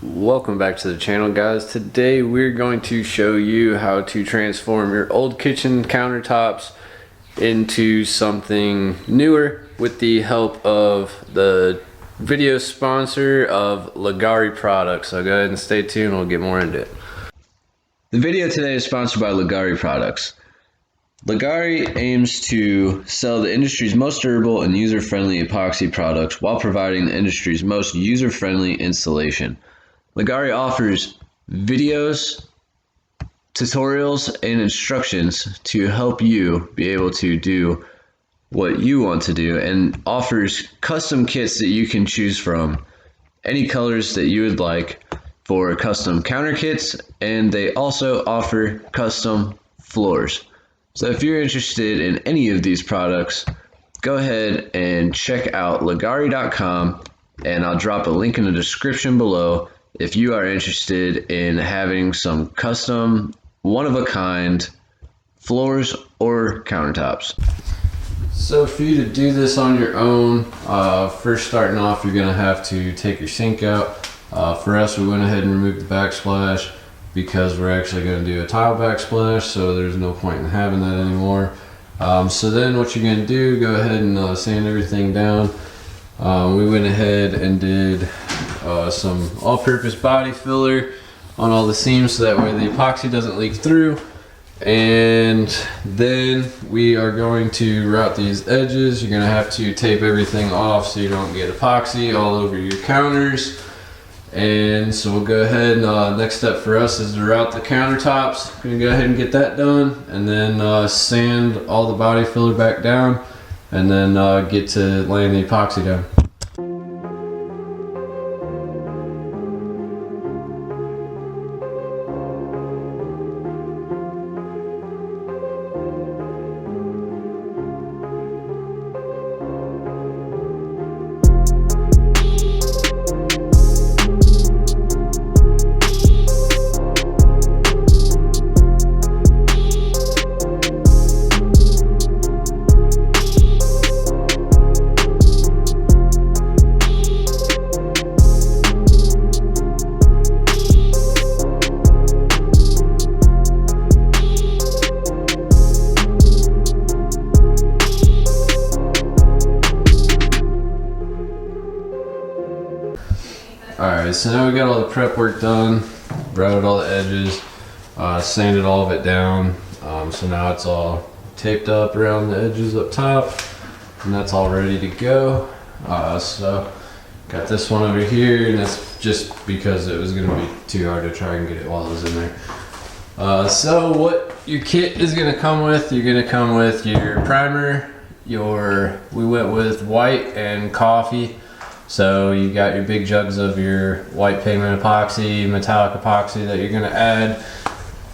Welcome back to the channel, guys. Today we're going to show you how to transform your old kitchen countertops into something newer with the help of the video sponsor of Leggari products. So go ahead and stay tuned, we'll get more into it. The video today is sponsored by Leggari products. Leggari aims to sell the industry's most durable and user-friendly epoxy products while providing the industry's most user-friendly installation. Leggari offers videos, tutorials, and instructions to help you be able to do what you want to do, and offers custom kits that you can choose from, any colors that you would like, for custom counter kits, and they also offer custom floors. So if you're interested in any of these products, go ahead and check out Leggari.com, and I'll drop a link in the description below if you are interested in having some custom, one-of-a-kind floors or countertops. So for you to do this on your own, first starting off, you're going to have to take your sink out. For us, we went ahead and removed the backsplash because we're actually going to do a tile backsplash, so there's no point in having that anymore. So then what you're going to do, go ahead and sand everything down. We went ahead and did some all-purpose body filler on all the seams so that way the epoxy doesn't leak through. And then we are going to route these edges. You're going to have to tape everything off so you don't get epoxy all over your counters. And so we'll go ahead and next step for us is to route the countertops. We're going to go ahead and get that done, and then sand all the body filler back down, and then get to laying the epoxy down. Alright, so now we got all the prep work done, routed all the edges, sanded all of it down. So now it's all taped up around the edges up top, and that's all ready to go. So got this one over here, and that's just because it was going to be too hard to try and get it while it was in there. So what your kit is going to come with, you're going to come with your primer, we went with white and coffee. So you got your big jugs of your white pigment epoxy, metallic epoxy that you're going to add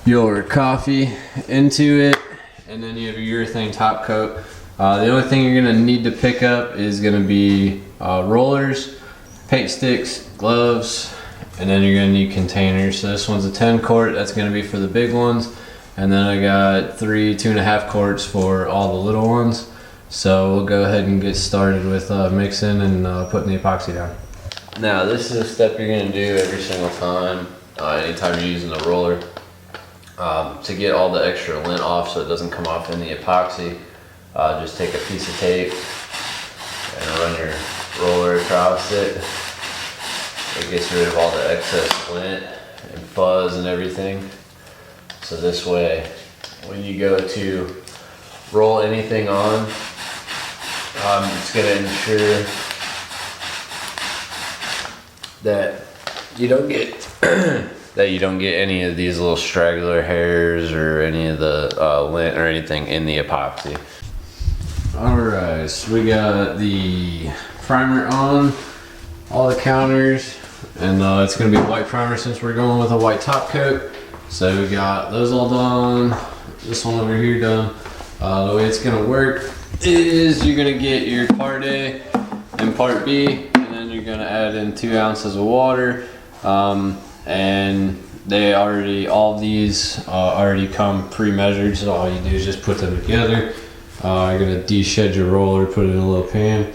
your coffee into it, and then you have your urethane top coat. The only thing you're going to need to pick up is going to be rollers, paint sticks, gloves, and then you're going to need containers. So this one's a 10 quart, that's going to be for the big ones, and then I got 3 2.5 quarts for all the little ones. So we'll go ahead and get started with mixing and putting the epoxy down. Now this is a step you're going to do every single time, anytime you're using the roller, to get all the extra lint off so it doesn't come off in the epoxy. Just take a piece of tape and run your roller across it. It gets rid of all the excess lint and fuzz and everything. So this way, when you go to roll anything on, it's going to ensure that you don't get any of these little straggler hairs or any of the lint or anything in the epoxy. Alright, so we got the primer on all the counters, and it's going to be white primer since we're going with a white top coat. So we got those all done, this one over here done. The way it's going to work is you're going to get your part A and part B, and then you're going to add in 2 ounces of water, and they already, all of these already come pre-measured, so all you do is just put them together. You're going to de-shed your roller, put it in a little pan,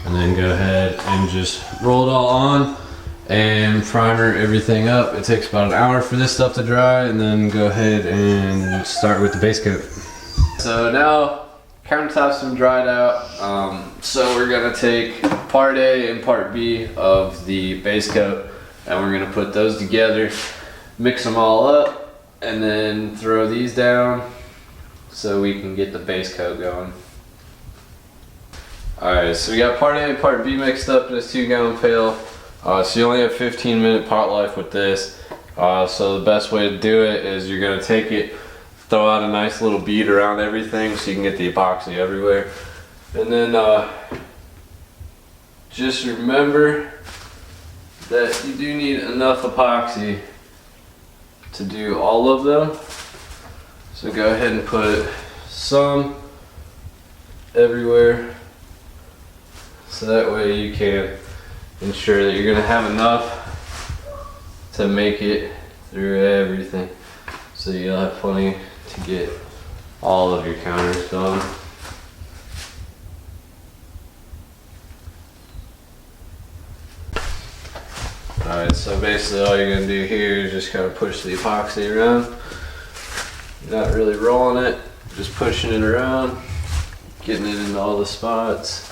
and then go ahead and just roll it all on. and primer everything up. It takes about an hour for this stuff to dry, and then go ahead and start with the base coat. So now countertops have dried out, so we're gonna take part A and part B of the base coat, and we're gonna put those together, mix them all up, and then throw these down so we can get the base coat going. Alright, so we got part A and part B mixed up in this 2-gallon pail. So you only have 15-minute pot life with this. So the best way to do it is you're gonna take it, throw out a nice little bead around everything so you can get the epoxy everywhere. And then just remember that you do need enough epoxy to do all of them. So go ahead and put some everywhere, so that way you can ensure that you're gonna have enough to make it through everything. So you'll have plenty to get all of your counters done. Alright, so basically all you're gonna do here is just kind of push the epoxy around. You're not really rolling it, just pushing it around, getting it into all the spots.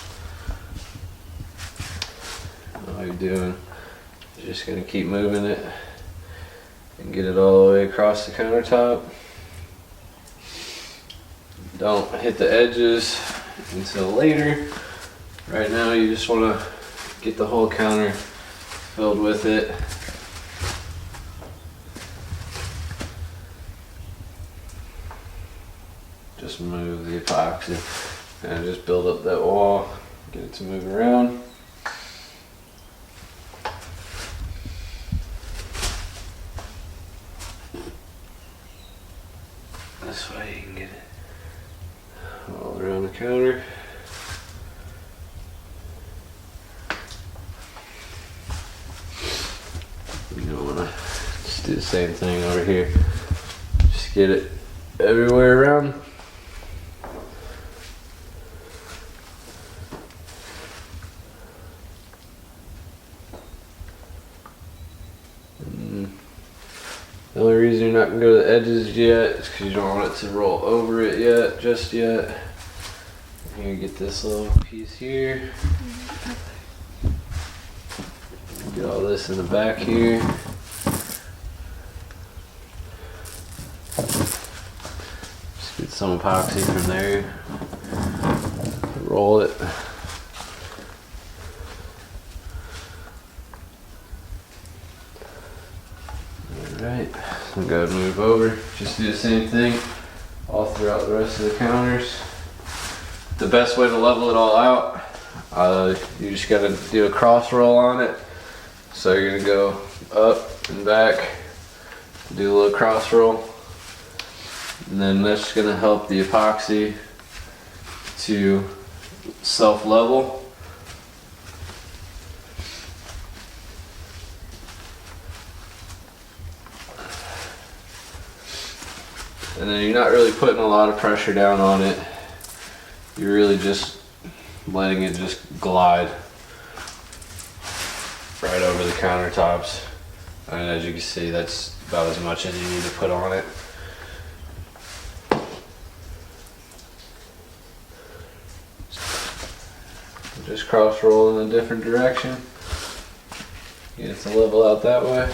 All you're doing is just gonna keep moving it and get it all the way across the countertop. Don't hit the edges until later. Right now you just wanna get the whole counter filled with it. Just move the epoxy and just build up that wall, get it to move around. This way you can get it all around the counter. You don't want to just do the same thing over here. Just get it everywhere around. The only reason you're not going to go to the edges yet is because you don't want it to roll over it yet, just yet. Here, you get this little piece here. Get all this in the back here. Just get some epoxy from there. Roll it. Alright, so go ahead and move over. Just do the same thing all throughout the rest of the counters. The best way to level it all out, you just gotta do a cross roll on it. So you're gonna go up and back, do a little cross roll, and then that's gonna help the epoxy to self-level. And then you're not really putting a lot of pressure down on it. You're really just letting it just glide right over the countertops. And as you can see, that's about as much as you need to put on it. Just cross roll in a different direction. Get it to level out that way.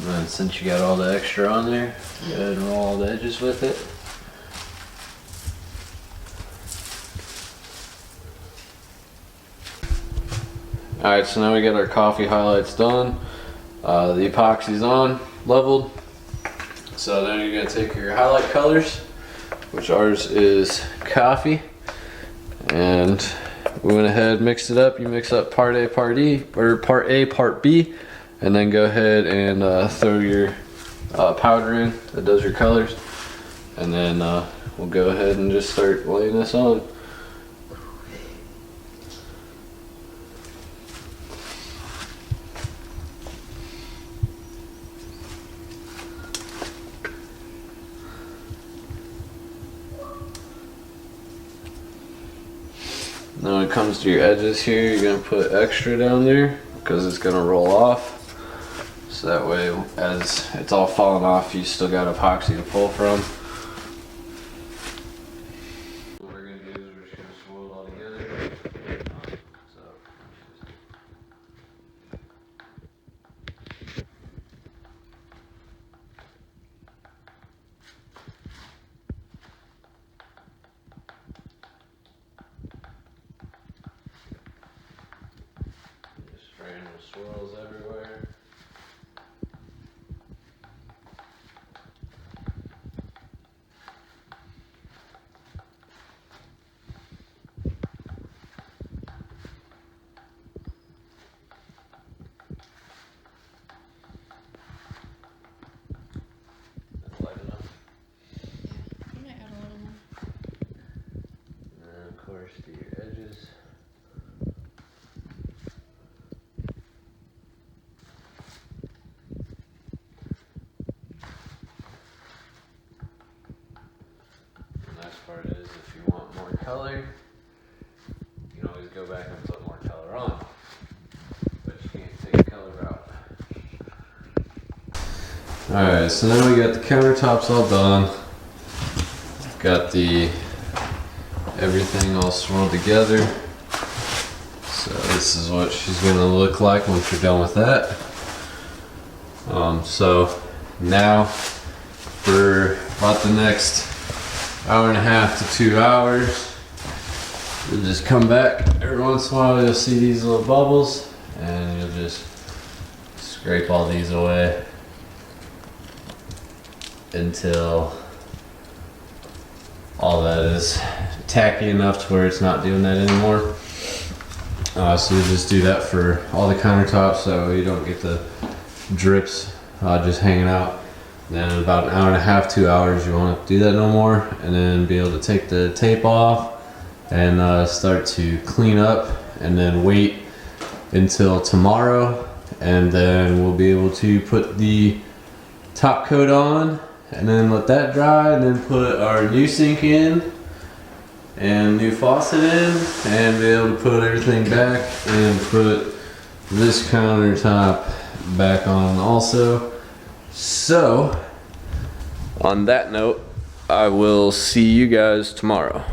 And since you got all the extra on there, go ahead and roll all the edges with it. Alright, so now we got our coffee highlights done. The epoxy's on, leveled. So then you're going to take your highlight colors, which ours is coffee. And we went ahead and mixed it up. You mix up part A, part E, or part A, part B. and then go ahead and throw your powder in that does your colors, and then we'll go ahead and just start laying this on. Now when it comes to your edges here, you're going to put extra down there because it's going to roll off. So that way, as it's all falling off, you still got epoxy to pull from. What we're going to do is we're just going to swirl it all together. Random swirls everywhere. That's light enough. I might add a little more. And of course, do your edges. Part is, if you want more color, you can always go back and put more color on, but you can't take the color out. Alright, so now we got the countertops all done. Got the everything all swirled together. So this is what she's gonna look like once you're done with that. So now for about the next hour and a half to 2 hours, you'll just come back every once in a while. You'll see these little bubbles and you'll just scrape all these away until all that is tacky enough to where it's not doing that anymore. So you just do that for all the countertops so you don't get the drips just hanging out. Then in about an hour and a half, 2 hours, you won't have to do that no more, and then be able to take the tape off and start to clean up, and then wait until tomorrow, and then we'll be able to put the top coat on and then let that dry, and then put our new sink in and new faucet in, and be able to put everything back and put this countertop back on also. So, on that note, I will see you guys tomorrow.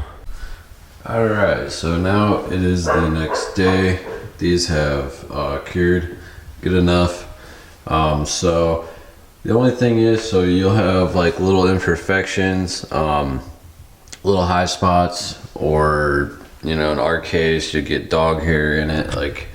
Alright, so now it is the next day. These have cured good enough. So, the only thing is, so you'll have like little imperfections, little high spots, or, you know, in our case, you get dog hair in it. Like,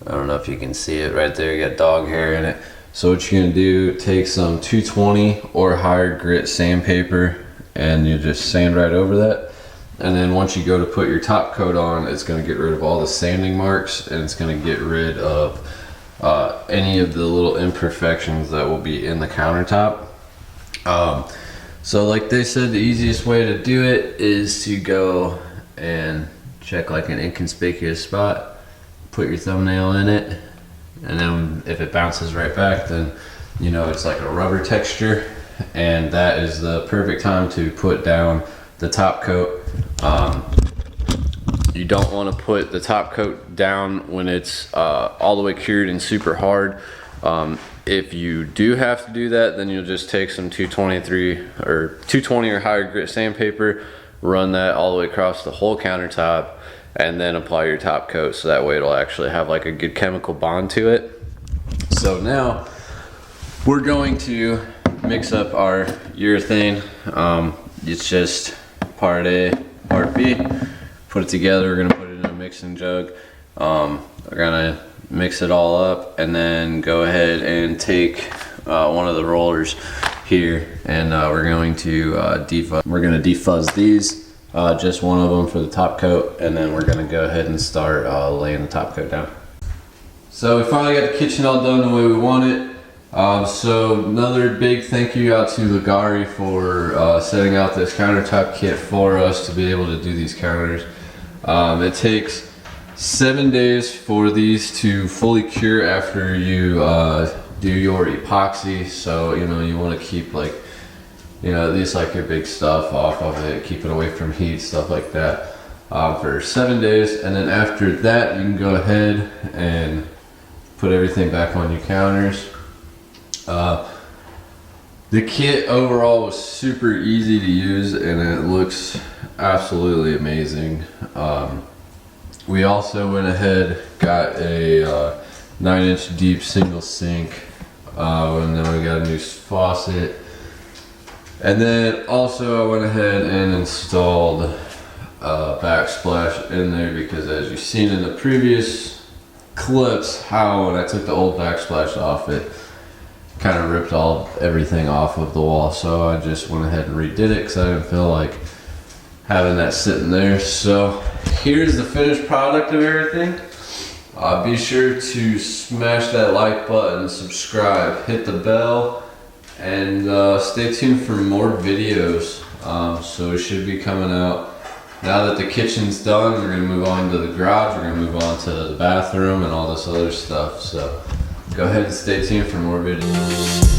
I don't know if you can see it right there, you got dog hair in it. So what you're gonna do, take some 220 or higher grit sandpaper, and you just sand right over that. And then once you go to put your top coat on, it's gonna get rid of all the sanding marks, and it's gonna get rid of any of the little imperfections that will be in the countertop. So like they said, the easiest way to do it is to go and check like an inconspicuous spot, put your thumbnail in it, and then if it bounces right back, then you know it's like a rubber texture, and that is the perfect time to put down the top coat. You don't want to put the top coat down when it's all the way cured and super hard. If you do have to do that, then you'll just take some 220 or higher grit sandpaper, run that all the way across the whole countertop, and then apply your top coat, so that way it'll actually have like a good chemical bond to it. So now we're going to mix up our urethane. It's just part A, part B. Put it together. We're gonna put it in a mixing jug. We're gonna mix it all up, and then go ahead and take one of the rollers here, and we're going to defuzz. We're gonna defuzz these. Just one of them for the top coat, and then we're gonna go ahead and start laying the top coat down. So we finally got the kitchen all done the way we want it. So another big thank you out to Leggari for setting out this countertop kit for us to be able to do these counters. It takes 7 days for these to fully cure after you do your epoxy. So you want to keep like at least like your big stuff off of it, keep it away from heat, stuff like that, for 7 days. And then after that, you can go ahead and put everything back on your counters. The kit overall was super easy to use and it looks absolutely amazing. We also went ahead, got a 9-inch deep single sink, and then we got a new faucet. And then also I went ahead and installed a backsplash in there because, as you've seen in the previous clips, how when I took the old backsplash off, it kind of ripped everything off of the wall. So I just went ahead and redid it because I didn't feel like having that sitting there. So here's the finished product of everything. Be sure to smash that like button, subscribe, hit the bell, and stay tuned for more videos. So it should be coming out. Now that the kitchen's done, we're going to move on to the garage, we're going to move on to the bathroom and all this other stuff. So go ahead and stay tuned for more videos.